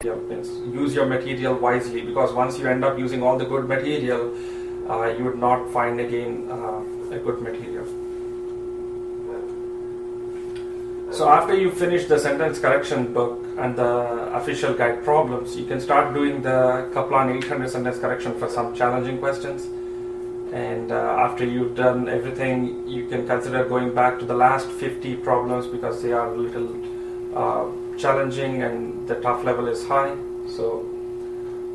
use your material wisely, because once you end up using all the good material, you would not find again a good material. So after you finish the sentence correction book and the official guide problems, you can start doing the Kaplan 800 sentence correction for some challenging questions. And after you've done everything, you can consider going back to the last 50 problems, because they are a little challenging and the tough level is high. So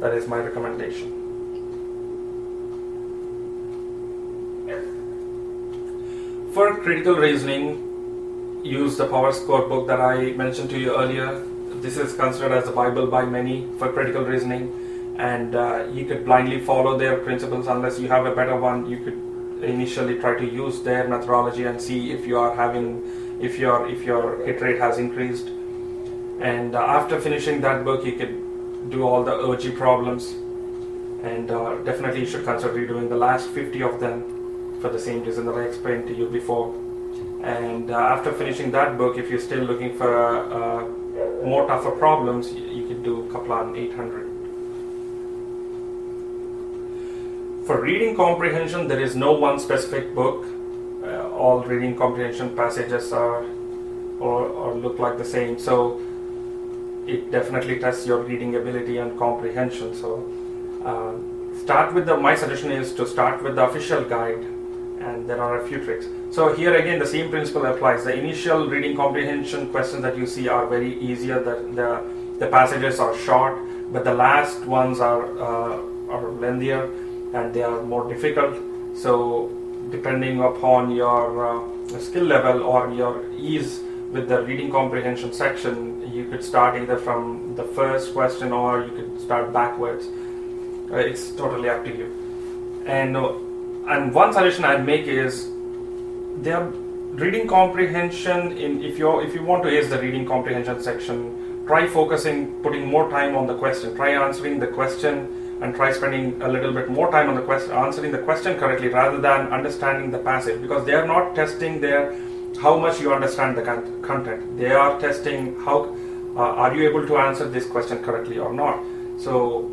that is my recommendation. For critical reasoning, use the Power Score book that I mentioned to you earlier. This is considered as the Bible by many for critical reasoning, and you could blindly follow their principles. Unless you have a better one, you could initially try to use their methodology and see if you are having, if your hit rate has increased. And after finishing that book, you could do all the OG problems, and definitely you should consider redoing the last 50 of them for the same reason that I explained to you before. And after finishing that book, if you're still looking for more tougher problems, you can do Kaplan 800. For reading comprehension, there is no one specific book. All reading comprehension passages are or look like the same. So it definitely tests your reading ability and comprehension. So start with my suggestion is to start with the official guide, and there are a few tricks. So here again the same principle applies. The initial reading comprehension questions that you see are very easier. The passages are short, but the last ones are lengthier and they are more difficult. So depending upon your skill level or your ease with the reading comprehension section, you could start either from the first question or you could start backwards. It's totally up to you. And one suggestion I'd make is their reading comprehension. If you want to ace the reading comprehension section, try putting more time on the question. Try answering the question and try spending a little bit more time on the question, answering the question correctly rather than understanding the passage, because they are not testing how much you understand the content. They are testing how are you able to answer this question correctly or not. So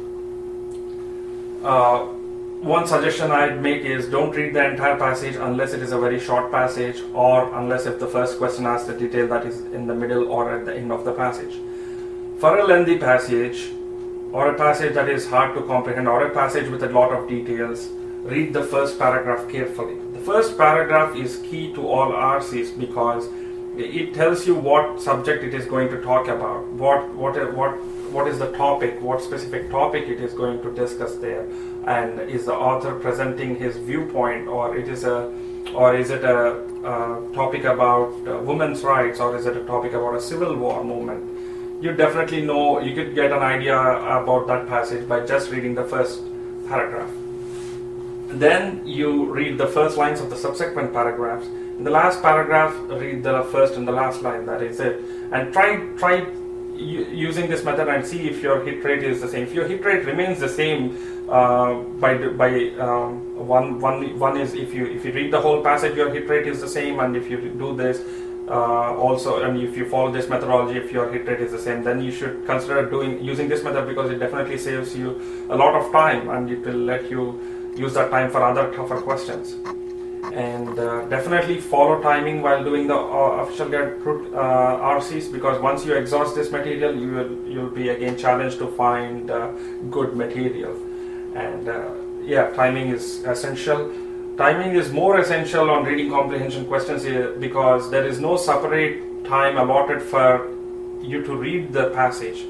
one suggestion I'd make is don't read the entire passage unless it is a very short passage, or unless if the first question asks the detail that is in the middle or at the end of the passage. For a lengthy passage, or a passage that is hard to comprehend, or a passage with a lot of details, read the first paragraph carefully. The first paragraph is key to all RCs because it tells you what subject it is going to talk about, what is the topic, what specific topic it is going to discuss there, and is the author presenting his viewpoint, or is it a topic about women's rights, or is it a topic about a civil war movement. You definitely know, you could get an idea about that passage by just reading the first paragraph. Then you read the first lines of the subsequent paragraphs. In the last paragraph, read the first and the last line, that is it. And try using this method and see if your hit rate is the same. If your hit rate remains the same, one is if you read the whole passage, your hit rate is the same, and if you do this also, and if you follow this methodology, if your hit rate is the same, then you should consider using this method, because it definitely saves you a lot of time and it will let you use that time for other tougher questions. And definitely follow timing while doing the official guide RCs, because once you exhaust this material, you'll be again challenged to find good material. And yeah, timing is essential. Timing is more essential on reading comprehension questions because there is no separate time allotted for you to read the passage.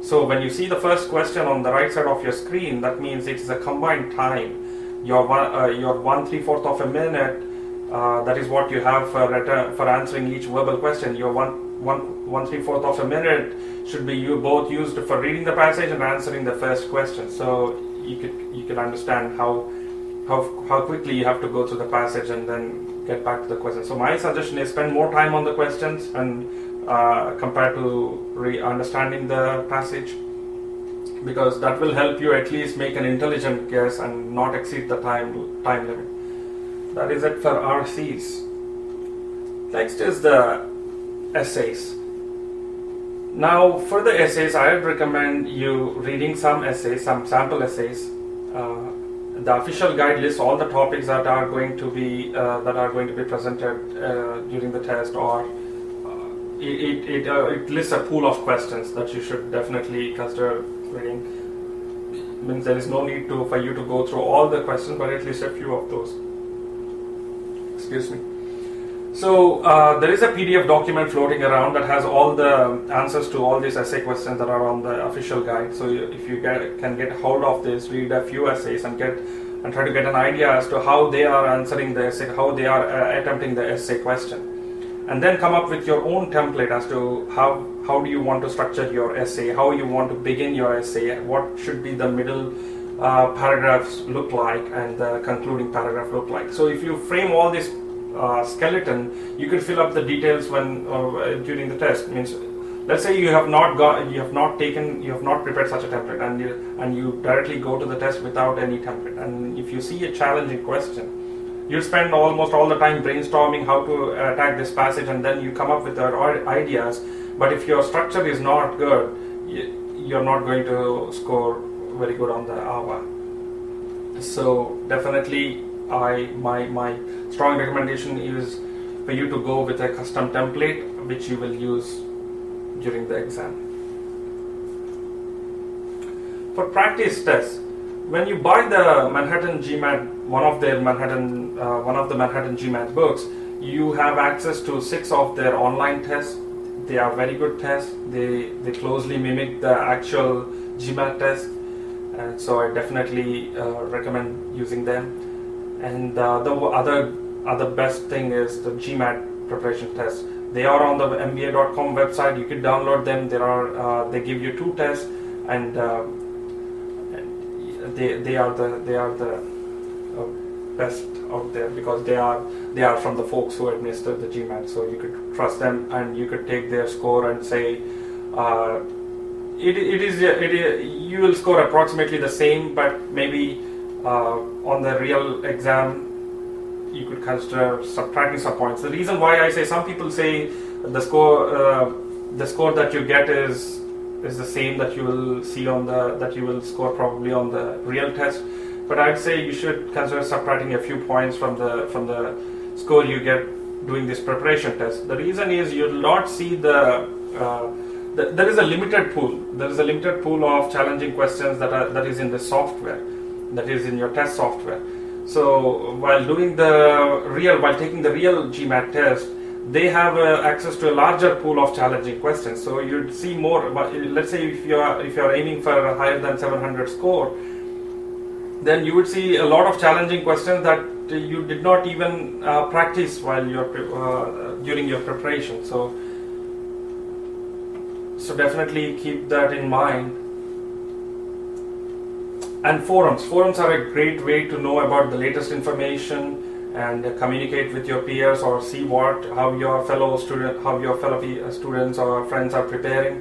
So when you see the first question on the right side of your screen, that means it is a combined time. Your 1/3 of a minute, that is what you have for answering each verbal question. Your 1/3 of a minute should be both used for reading the passage and answering the first question. So you could understand how quickly you have to go through the passage and then get back to the question. So my suggestion is spend more time on the questions and compared to understanding the passage, because that will help you at least make an intelligent guess and not exceed the time limit. That is it for RCs. Next is the essays. Now for the essays, I would recommend you reading some essays, some sample essays. The official guide lists all the topics that are going to be presented during the test, or it lists a pool of questions that you should definitely consider reading. Means there is no need for you to go through all the questions, but at least a few of those. Excuse me. So there is a PDF document floating around that has all the answers to all these essay questions that are on the official guide. So if you can get hold of this, read a few essays and try to get an idea as to how they are answering the essay, how they are attempting the essay question, and then come up with your own template as to how do you want to structure your essay, how you want to begin your essay, what should be the middle paragraphs look like and the concluding paragraph look like. So if you frame all this skeleton, you can fill up the details when during the test. Means, let's say you have not prepared such a template, and you directly go to the test without any template. And if you see a challenging question, you spend almost all the time brainstorming how to attack this passage, and then you come up with your ideas. But if your structure is not good, you're not going to score very good on the AVA. So definitely, my strong recommendation is for you to go with a custom template which you will use during the exam. For practice tests, when you buy the Manhattan GMAT, one of the Manhattan GMAT books, you have access to 6 of their online tests. They are very good tests. They closely mimic the actual GMAT test, and so I definitely recommend using them. And the other best thing is the GMAT preparation tests. They are on the mba.com website. You can download them. They give you 2 tests, and they are the best out there, because they are from the folks who administer the GMAT. So you could trust them, and you could take their score and say you will score approximately the same, but maybe on the real exam you could consider subtracting some points. The reason why I say, some people say the score that you get is the same that you will see that you will score probably on the real test, but I'd say you should consider subtracting a few points from the score you get doing this preparation test. The reason is you'll not see there is a limited pool. There is a limited pool of challenging questions that is in the software, that is in your test software. So while taking the real GMAT test, they have access to a larger pool of challenging questions. So you'd see more. Let's say if you are aiming for a higher than 700 score, then you would see a lot of challenging questions that you did not even practice while during your preparation. So definitely keep that in mind. And forums are a great way to know about the latest information and communicate with your peers, or see how your fellow students or friends are preparing.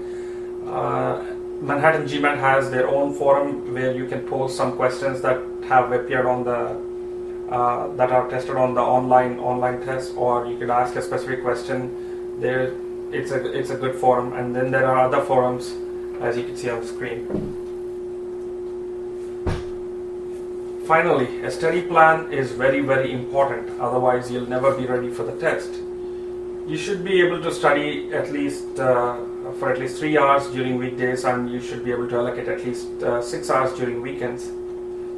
Manhattan GMAT has their own forum where you can post some questions that have appeared on that are tested on the online test, or you could ask a specific question there. It's a good forum. And then there are other forums, as you can see on the screen. Finally, a study plan is very, very important. Otherwise, you'll never be ready for the test. You should be able to study for at least 3 hours during weekdays, and you should be able to allocate at least 6 hours during weekends.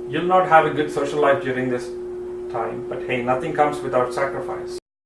You'll not have a good social life during this time, but hey, nothing comes without sacrifice.